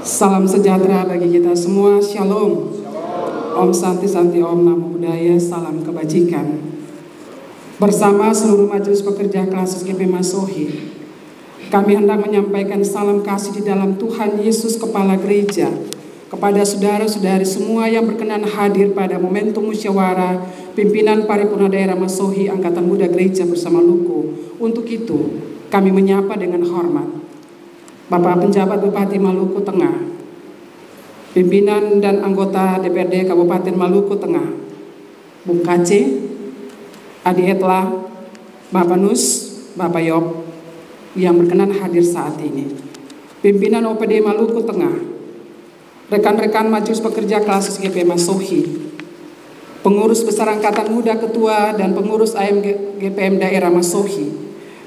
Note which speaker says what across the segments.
Speaker 1: Salam sejahtera bagi kita semua, Shalom. Om Santi Santi Om Namo Buddhaya, salam kebajikan. Bersama seluruh majelis pekerja Klasis GP Masohi, kami hendak menyampaikan salam kasih di dalam Tuhan Yesus Kepala Gereja kepada saudara-saudari semua yang berkenan hadir pada momentum musyawarah pimpinan Paripurna Daerah Masohi Angkatan Muda Gereja bersama Luku. Untuk itu, kami menyapa dengan hormat Bapak Penjabat Bupati Maluku Tengah, pimpinan dan anggota DPRD Kabupaten Maluku Tengah, Bung Kace, Adi Etla, Bapak Nus, Bapak Yob, yang berkenan hadir saat ini, pimpinan OPD Maluku Tengah, rekan-rekan majelis pekerja Klasis GP Masohi, pengurus besar Angkatan Muda Ketua dan pengurus AMGPM Daerah Masohi,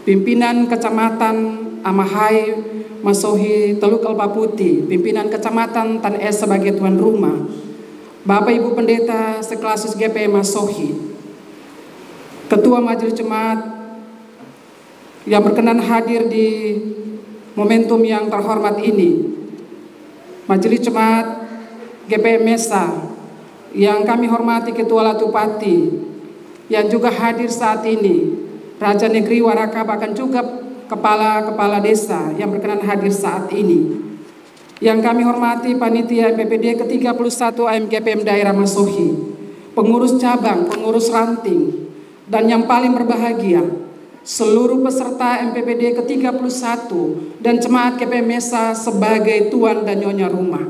Speaker 1: pimpinan Kecamatan Amahai Masohi Teluk Elba Putih, pimpinan Kecamatan Tan Es sebagai tuan rumah, Bapak Ibu Pendeta seklasis GP Masohi, Ketua Majelis Jemaat yang berkenan hadir di momentum yang terhormat ini, Majelis Jemaat GPM Mesa yang kami hormati Ketua Latupati yang juga hadir saat ini, Raja Negeri Waraka, bahkan juga kepala-kepala desa yang berkenan hadir saat ini. Yang kami hormati Panitia MPPD ke-31 AMGPM Daerah Masohi, pengurus cabang, pengurus ranting, dan yang paling berbahagia, seluruh peserta MPPD ke-31 dan Jemaat GPM Mesa sebagai tuan dan nyonya rumah.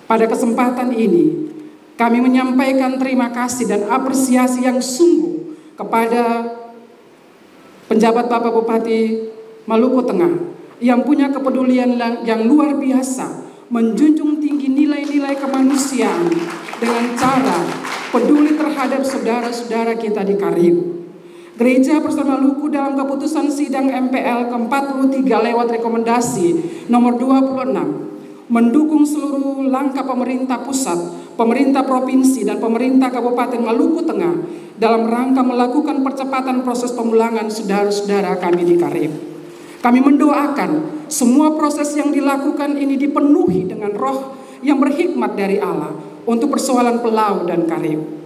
Speaker 1: Pada kesempatan ini, kami menyampaikan terima kasih dan apresiasi yang sungguh kepada penjabat Bapak Bupati Maluku Tengah yang punya kepedulian yang luar biasa, menjunjung tinggi nilai-nilai kemanusiaan dengan cara peduli terhadap saudara-saudara kita di Karibu. Gereja bersama Luku dalam keputusan sidang MPL ke-43 lewat rekomendasi nomor 26 mendukung seluruh langkah pemerintah pusat, pemerintah provinsi, dan pemerintah Kabupaten Maluku Tengah dalam rangka melakukan percepatan proses pemulangan saudara-saudara kami di Karibu. Kami mendoakan semua proses yang dilakukan ini dipenuhi dengan roh yang berhikmat dari Allah untuk persoalan Pelau dan Karibu.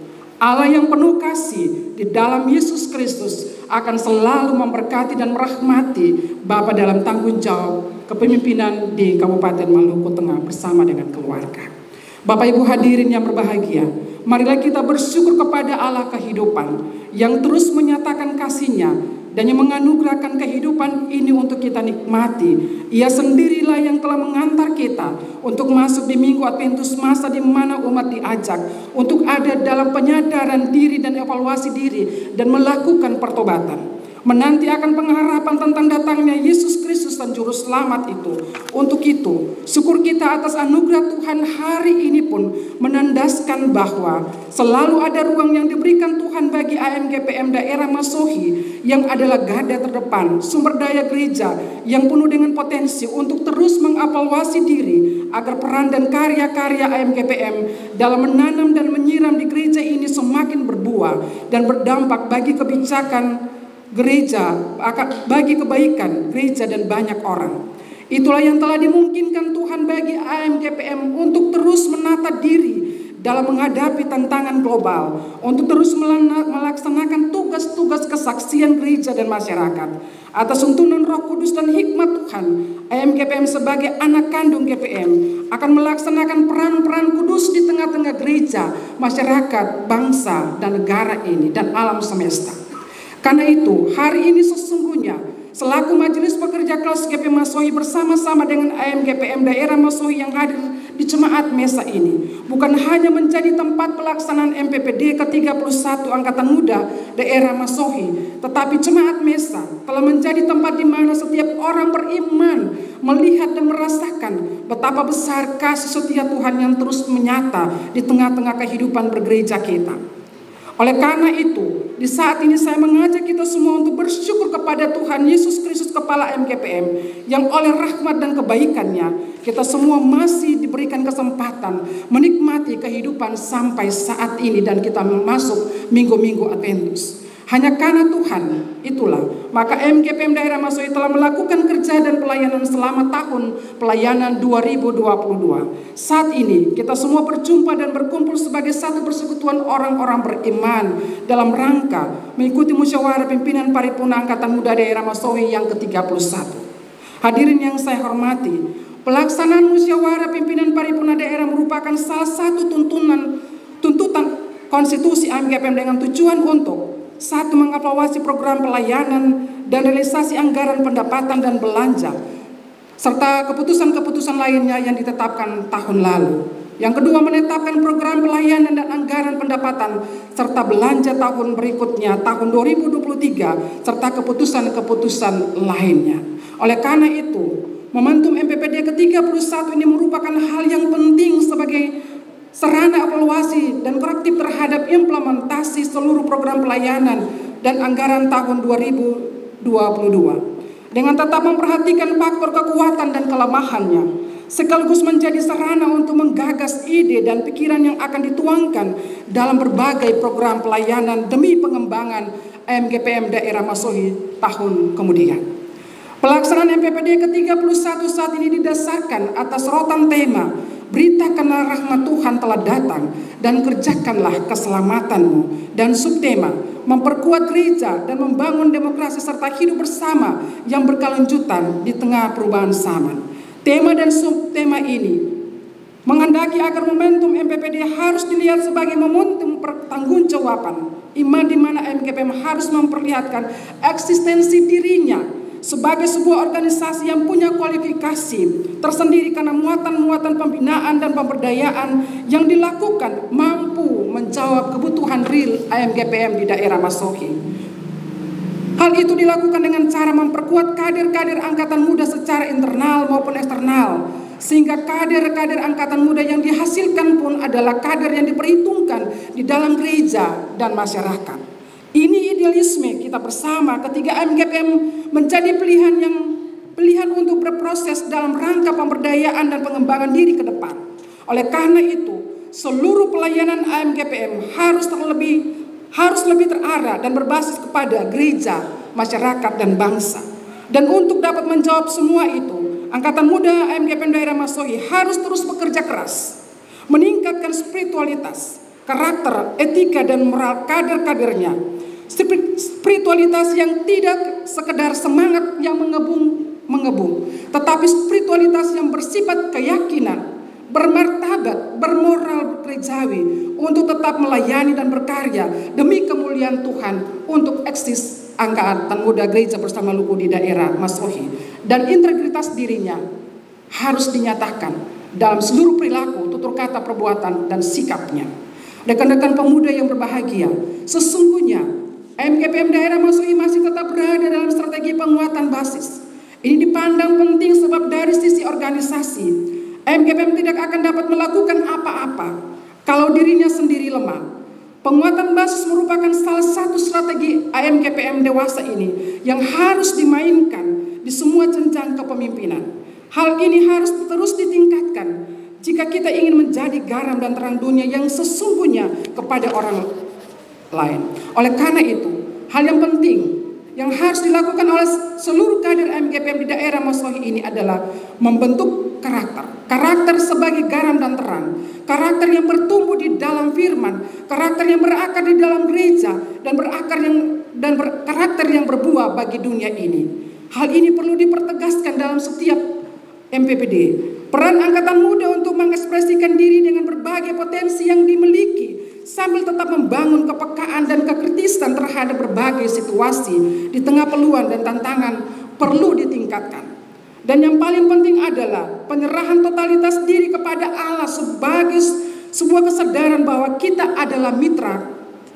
Speaker 1: Allah yang penuh kasih di dalam Yesus Kristus akan selalu memberkati dan merahmati Bapak dalam tanggung jawab kepemimpinan di Kabupaten Maluku Tengah bersama dengan keluarga. Bapak Ibu hadirin yang berbahagia, marilah kita bersyukur kepada Allah kehidupan yang terus menyatakan kasih-Nya dan yang menganugerahkan kehidupan ini untuk kita nikmati. Ia sendirilah yang telah mengantar kita untuk masuk di Minggu Adventus, masa di mana umat diajak untuk ada dalam penyadaran diri dan evaluasi diri dan melakukan pertobatan, menanti akan pengharapan tentang datangnya Yesus Kristus dan Juru Selamat itu. Untuk itu, syukur kita atas anugerah Tuhan hari ini pun menandaskan bahwa selalu ada ruang yang diberikan Tuhan bagi AMGPM Daerah Masohi yang adalah garda terdepan, sumber daya gereja yang penuh dengan potensi untuk terus mengevaluasi diri agar peran dan karya-karya AMGPM dalam menanam dan menyiram di gereja ini semakin berbuah dan berdampak bagi kebijakan gereja, bagi kebaikan gereja dan banyak orang. Itulah yang telah dimungkinkan Tuhan bagi AMGPM untuk terus menata diri dalam menghadapi tantangan global, untuk terus melaksanakan tugas-tugas kesaksian gereja dan masyarakat. Atas tuntunan Roh Kudus dan hikmat Tuhan, AMGPM sebagai anak kandung GPM akan melaksanakan peran-peran kudus di tengah-tengah gereja, masyarakat, bangsa, dan negara ini, dan alam semesta. Karena itu, hari ini sesungguhnya selaku Majelis Pekerja Klasis GP Masohi bersama-sama dengan AMGPM Daerah Masohi yang hadir di Jemaat Mesa ini bukan hanya menjadi tempat pelaksanaan MPPD ke-31 Angkatan Muda Daerah Masohi, tetapi Jemaat Mesa telah menjadi tempat di mana setiap orang beriman melihat dan merasakan betapa besar kasih setia Tuhan yang terus menyata di tengah-tengah kehidupan bergereja kita. Oleh karena itu, di saat ini saya mengajak kita semua untuk bersyukur kepada Tuhan Yesus Kristus Kepala MGPM yang oleh rahmat dan kebaikannya kita semua masih diberikan kesempatan menikmati kehidupan sampai saat ini dan kita masuk minggu-minggu Adventus. Hanya karena Tuhan itulah maka MGPM Daerah Masohi telah melakukan kerja dan pelayanan selama tahun pelayanan 2022. Saat ini kita semua berjumpa dan berkumpul sebagai satu persekutuan orang-orang beriman dalam rangka mengikuti musyawarah pimpinan paripurna Angkatan Muda Daerah Masohi yang ke-31. Hadirin yang saya hormati, pelaksanaan musyawarah pimpinan paripurna daerah merupakan salah satu tuntutan konstitusi MGPM dengan tujuan untuk satu, mengevaluasi program pelayanan dan realisasi anggaran pendapatan dan belanja, serta keputusan-keputusan lainnya yang ditetapkan tahun lalu. Yang kedua, menetapkan program pelayanan dan anggaran pendapatan serta belanja tahun berikutnya, tahun 2023, serta keputusan-keputusan lainnya. Oleh karena itu, momentum MPPD ke-31 ini merupakan hal yang penting sebagai sarana evaluasi dan korektif terhadap implementasi seluruh program pelayanan dan anggaran tahun 2022 dengan tetap memperhatikan faktor kekuatan dan kelemahannya, sekaligus menjadi sarana untuk menggagas ide dan pikiran yang akan dituangkan dalam berbagai program pelayanan demi pengembangan MGPM Daerah Masohi tahun kemudian. Pelaksanaan MPPD ke-31 saat ini didasarkan atas sorotan tema "Beritakanlah rahmat Tuhan telah datang dan kerjakanlah keselamatanmu", dan subtema "Memperkuat gereja dan membangun demokrasi serta hidup bersama yang berkelanjutan di tengah perubahan zaman". Tema dan subtema ini menghendaki agar momentum MPPD harus dilihat sebagai momentum pertanggungjawaban iman di mana MGPM harus memperlihatkan eksistensi dirinya sebagai sebuah organisasi yang punya kualifikasi tersendiri karena muatan-muatan pembinaan dan pemberdayaan yang dilakukan mampu menjawab kebutuhan real MGPM di daerah Masohi. Hal itu dilakukan dengan cara memperkuat kader-kader angkatan muda secara internal maupun eksternal, sehingga kader-kader angkatan muda yang dihasilkan pun adalah kader yang diperhitungkan di dalam gereja dan masyarakat. Ini idealisme kita bersama ketika MGPM menjadi pilihan untuk berproses dalam rangka pemberdayaan dan pengembangan diri ke depan. Oleh karena itu, seluruh pelayanan MGPM harus lebih terarah dan berbasis kepada gereja, masyarakat, dan bangsa. Dan untuk dapat menjawab semua itu, Angkatan Muda MGPM Daerah Masohi harus terus bekerja keras, meningkatkan spiritualitas, karakter, etika, dan moral kader-kadernya. Spiritualitas yang tidak sekedar semangat yang mengebung, tetapi spiritualitas yang bersifat keyakinan, bermartabat, bermoral gerejawi untuk tetap melayani dan berkarya demi kemuliaan Tuhan untuk eksis Angkatan Muda Gereja Bersama Lugu di daerah Masohi. Dan integritas dirinya harus dinyatakan dalam seluruh perilaku, tutur kata, perbuatan, dan sikapnya. Rekan-rekan pemuda yang berbahagia, sesungguhnya MGPM Daerah Masohi masih tetap berada dalam strategi penguatan basis. Ini dipandang penting sebab dari sisi organisasi, MGPM tidak akan dapat melakukan apa-apa kalau dirinya sendiri lemah. Penguatan basis merupakan salah satu strategi MGPM dewasa ini yang harus dimainkan di semua jenjang kepemimpinan. Hal ini harus terus ditingkatkan jika kita ingin menjadi garam dan terang dunia yang sesungguhnya kepada orang lain. Oleh karena itu, hal yang penting yang harus dilakukan oleh seluruh kader MGPM di daerah Masohi ini adalah membentuk karakter sebagai garam dan terang, karakter yang bertumbuh di dalam firman, karakter yang berakar di dalam gereja, dan karakter yang berbuah bagi dunia ini. Hal ini perlu dipertegaskan dalam setiap MPPD. Peran angkatan muda untuk mengekspresikan diri dengan berbagai potensi yang dimiliki sambil tetap membangun kepekaan dan kekritisan terhadap berbagai situasi di tengah peluang dan tantangan perlu ditingkatkan. Dan yang paling penting adalah penyerahan totalitas diri kepada Allah sebagai sebuah kesadaran bahwa kita adalah mitra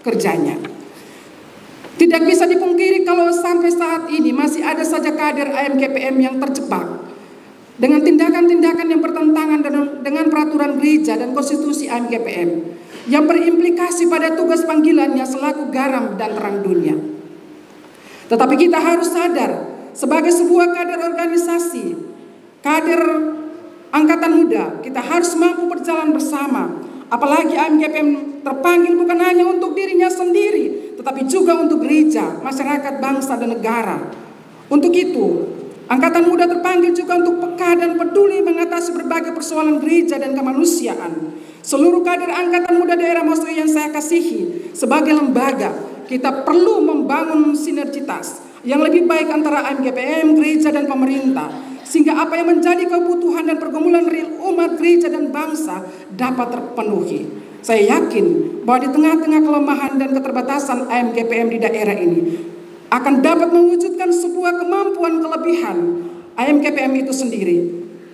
Speaker 1: kerjanya. Tidak bisa dipungkiri kalau sampai saat ini masih ada saja kader AMGPM yang terjebak dengan tindakan-tindakan yang bertentangan dengan peraturan gereja dan konstitusi AMGPM yang berimplikasi pada tugas panggilannya selaku garam dan terang dunia. Tetapi kita harus sadar sebagai sebuah kader organisasi, kader angkatan muda, kita harus mampu berjalan bersama Apalagi AMGPM terpanggil bukan hanya untuk dirinya sendiri, tetapi juga untuk gereja, masyarakat, bangsa, dan negara. Untuk itu, Angkatan Muda terpanggil juga untuk peka dan peduli mengatasi berbagai persoalan gereja dan kemanusiaan. Seluruh kader Angkatan Muda Daerah Masohi yang saya kasihi, sebagai lembaga, kita perlu membangun sinergitas yang lebih baik antara AMGPM, gereja, dan pemerintah, sehingga apa yang menjadi kebutuhan dan pergumulan real umat, gereja, dan bangsa dapat terpenuhi. Saya yakin bahwa di tengah-tengah kelemahan dan keterbatasan AMGPM di daerah ini akan dapat mewujudkan sebuah kemampuan kelebihan AMGPM itu sendiri.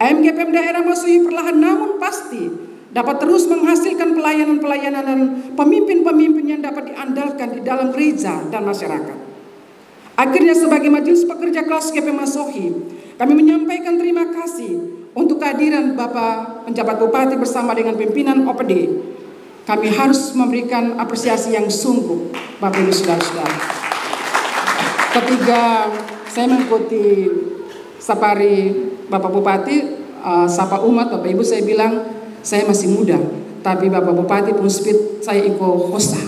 Speaker 1: AMGPM Daerah Masohi perlahan namun pasti dapat terus menghasilkan pelayanan-pelayanan dan pemimpin-pemimpin yang dapat diandalkan di dalam gereja dan masyarakat. Akhirnya sebagai Majelis Pekerja Kelas GP Masohi, kami menyampaikan terima kasih untuk kehadiran Bapak Penjabat Bupati bersama dengan pimpinan OPD. Kami harus memberikan apresiasi yang sungguh, Bapak Ibu Saudara-saudara. Ketika saya mengikuti safari Bapak Bupati, sapa umat Bapak Ibu, saya bilang saya masih muda, tapi Bapak Bupati Puspit saya ikut hosa.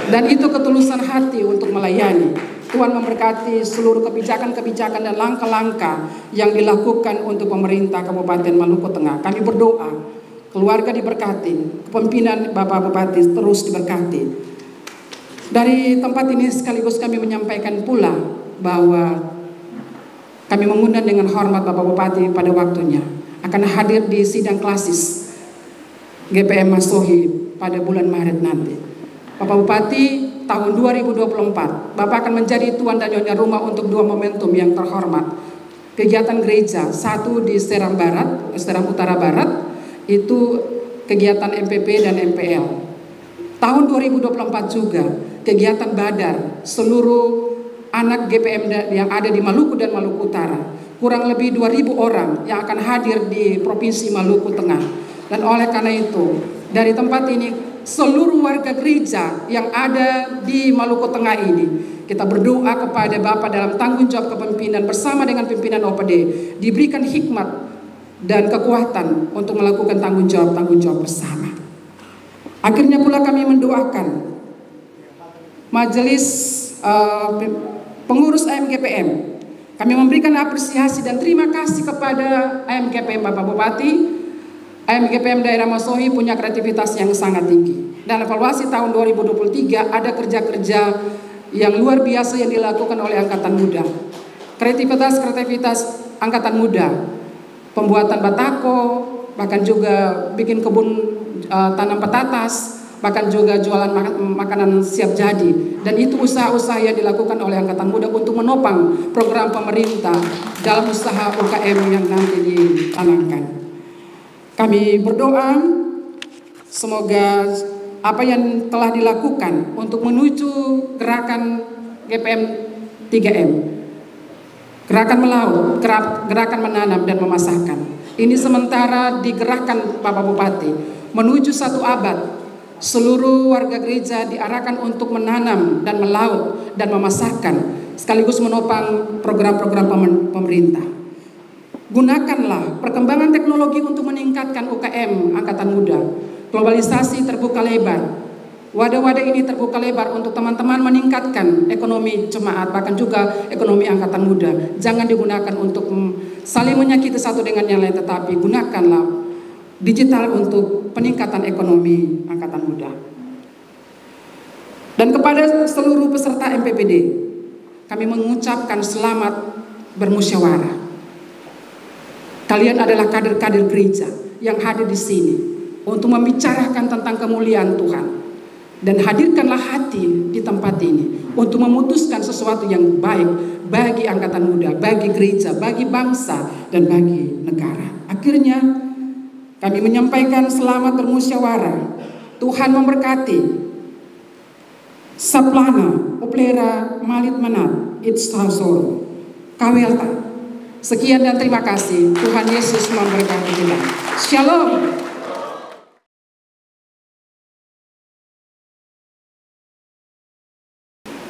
Speaker 1: Dan itu ketulusan hati untuk melayani. Tuhan memberkati seluruh kebijakan-kebijakan dan langkah-langkah yang dilakukan untuk pemerintah Kabupaten Maluku Tengah. Kami berdoa, keluarga diberkati, kepemimpinan Bapak Bupati terus diberkati. Dari tempat ini sekaligus kami menyampaikan pula bahwa kami mengundang dengan hormat Bapak Bupati pada waktunya akan hadir di sidang klasis GPM Masohi pada bulan Maret nanti. Bapak Bupati, tahun 2024 Bapak akan menjadi tuan dan nyonya rumah untuk dua momentum yang terhormat. Kegiatan gereja, satu di Seram Barat, Seram Utara Barat, itu kegiatan MPP dan MPL. Tahun 2024 juga kegiatan Badar, seluruh anak GPM yang ada di Maluku dan Maluku Utara, kurang lebih 2.000 orang yang akan hadir di Provinsi Maluku Tengah. Dan oleh karena itu, dari tempat ini seluruh warga gereja yang ada di Maluku Tengah ini, kita berdoa kepada Bapak dalam tanggung jawab kepemimpinan bersama dengan pimpinan OPD, diberikan hikmat dan kekuatan untuk melakukan tanggung jawab bersama. Akhirnya pula kami mendoakan Majelis Pengurus AMGPM. Kami memberikan apresiasi dan terima kasih kepada AMGPM Bapak Bupati. AMGPM Daerah Masohi punya kreativitas yang sangat tinggi. Dan evaluasi tahun 2023 ada kerja-kerja yang luar biasa yang dilakukan oleh Angkatan Muda. Kreativitas Angkatan Muda, pembuatan batako, bahkan juga bikin kebun tanam petatas, bahkan juga jualan makanan siap jadi. Dan itu usaha-usaha yang dilakukan oleh Angkatan Muda untuk menopang program pemerintah dalam usaha UKM yang nanti dicanangkan. Kami berdoa semoga apa yang telah dilakukan untuk menuju gerakan GPM 3M, gerakan melaut, gerakan menanam dan memasakkan, ini sementara digerakkan Bapak Bupati menuju 1 abad. Seluruh warga gereja diarahkan untuk menanam dan melaut dan memasakkan, sekaligus menopang program-program pemerintah. Gunakanlah perkembangan teknologi untuk meningkatkan UKM Angkatan Muda. Globalisasi terbuka lebar. Wadah-wadah ini terbuka lebar untuk teman-teman meningkatkan ekonomi jemaat, bahkan juga ekonomi Angkatan Muda. Jangan digunakan untuk saling menyakiti satu dengan yang lain, tetapi gunakanlah digital untuk peningkatan ekonomi Angkatan Muda. Dan kepada seluruh peserta MPPD, kami mengucapkan selamat bermusyawarah. Kalian adalah kader-kader gereja yang hadir di sini untuk membicarakan tentang kemuliaan Tuhan. Dan hadirkanlah hati di tempat ini untuk memutuskan sesuatu yang baik bagi Angkatan Muda, bagi gereja, bagi bangsa, dan bagi negara. Akhirnya kami menyampaikan selamat bermusyawarah. Tuhan memberkati. Saplana, Uplera, Malit Manat, Itsasoro, Kawelta. Sekian dan terima kasih. Tuhan Yesus memberkati kita. Shalom.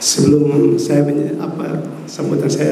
Speaker 2: Sebelum saya sambutan saya